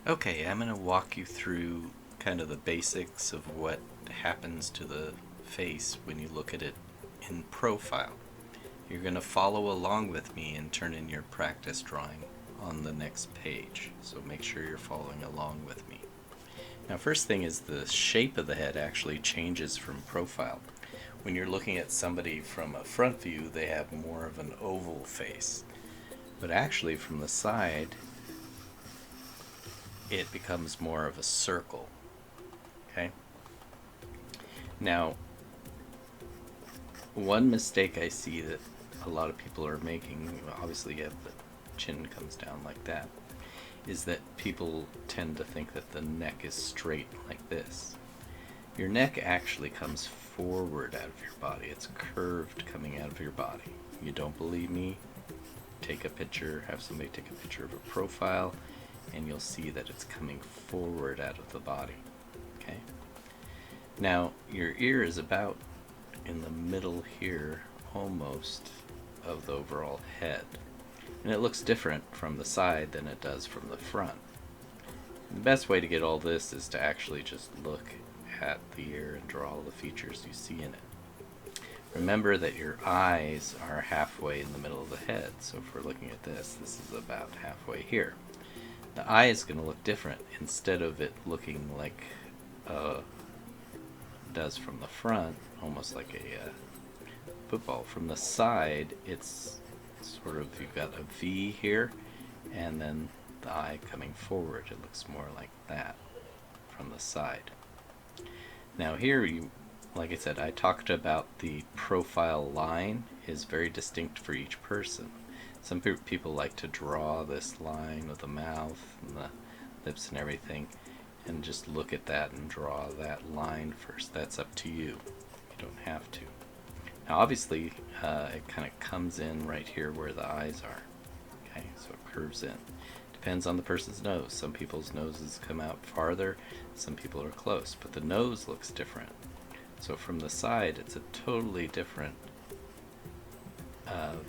Okay, I'm going to walk you through kind of the basics of what happens to the face when you look at it in profile. You're going to follow along with me and turn in your practice drawing on the next page. So make sure you're following along with me. Now, first thing is the shape of the head actually changes from profile. When you're looking at somebody from a front view, they have more of an oval face. But actually, from the side, it becomes more of a circle. Okay? Now, one mistake I see that a lot of people are making, obviously you have the chin comes down like that, is that people tend to think that the neck is straight like this. Your neck actually comes forward out of your body. It's curved coming out of your body. You don't believe me? Take a picture, have somebody take a picture of a profile, and you'll see that it's coming forward out of the body. Okay? Now, your ear is about in the middle here, almost, of the overall head. And it looks different from the side than it does from the front. The best way to get all this is to actually just look at the ear and draw all the features you see in it. Remember that your eyes are halfway in the middle of the head, so if we're looking at this, this is about halfway here. The eye is going to look different. Instead of it looking like it does from the front, almost like a football, from the side, it's sort of, you've got a V here, and then the eye coming forward. It looks more like that from the side. Now here, like I said, I talked about the profile line is very distinct for each person. Some people like to draw this line with the mouth and the lips and everything, and just look at that and draw that line first. That's up to you. You don't have to. Now obviously, it kind of comes in right here where the eyes are. Okay, so it curves in. Depends on the person's nose. Some people's noses come out farther, some people are close, but the nose looks different. So from the side, it's a totally different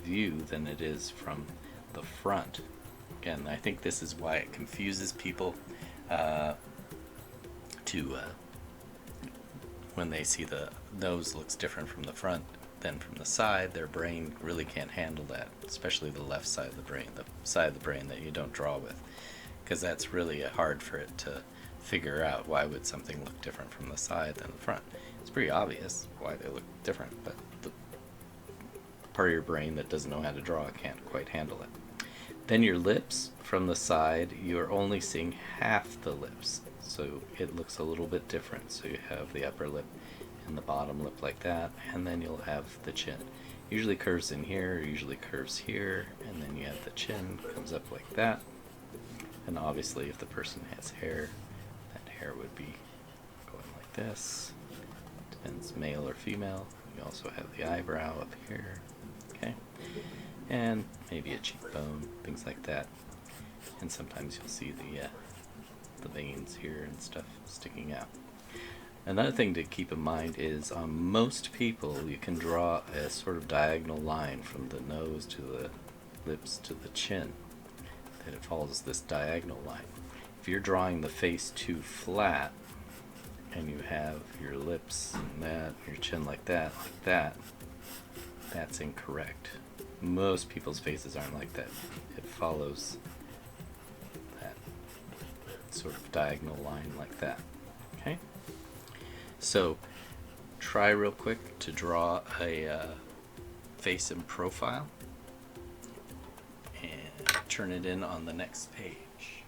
view than it is from the front. Again, I think this is why it confuses people when they see the nose looks different from the front than from the side. Their brain really can't handle that, especially the left side of the brain, the side of the brain that you don't draw with, because that's really hard for it to figure out. Why would something look different from the side than the front? It's pretty obvious why they look different, but the part of your brain that doesn't know how to draw can't quite handle it. Then your lips, from the side, you're only seeing half the lips, so it looks a little bit different. So you have the upper lip and the bottom lip like that, and then you'll have the chin. Usually curves in here, usually curves here, and then you have the chin comes up like that. And obviously if the person has hair, that hair would be going like this. Depends male or female. You also have the eyebrow up here. Okay, and maybe a cheekbone, things like that. And sometimes you'll see the veins here and stuff sticking out. Another thing to keep in mind is on most people you can draw a sort of diagonal line from the nose to the lips to the chin, that it follows this diagonal line. If you're drawing the face too flat and you have your lips and that, your chin like that, that's incorrect. Most people's faces aren't like that. It follows that sort of diagonal line like that. Okay? So try real quick to draw a face in profile and turn it in on the next page.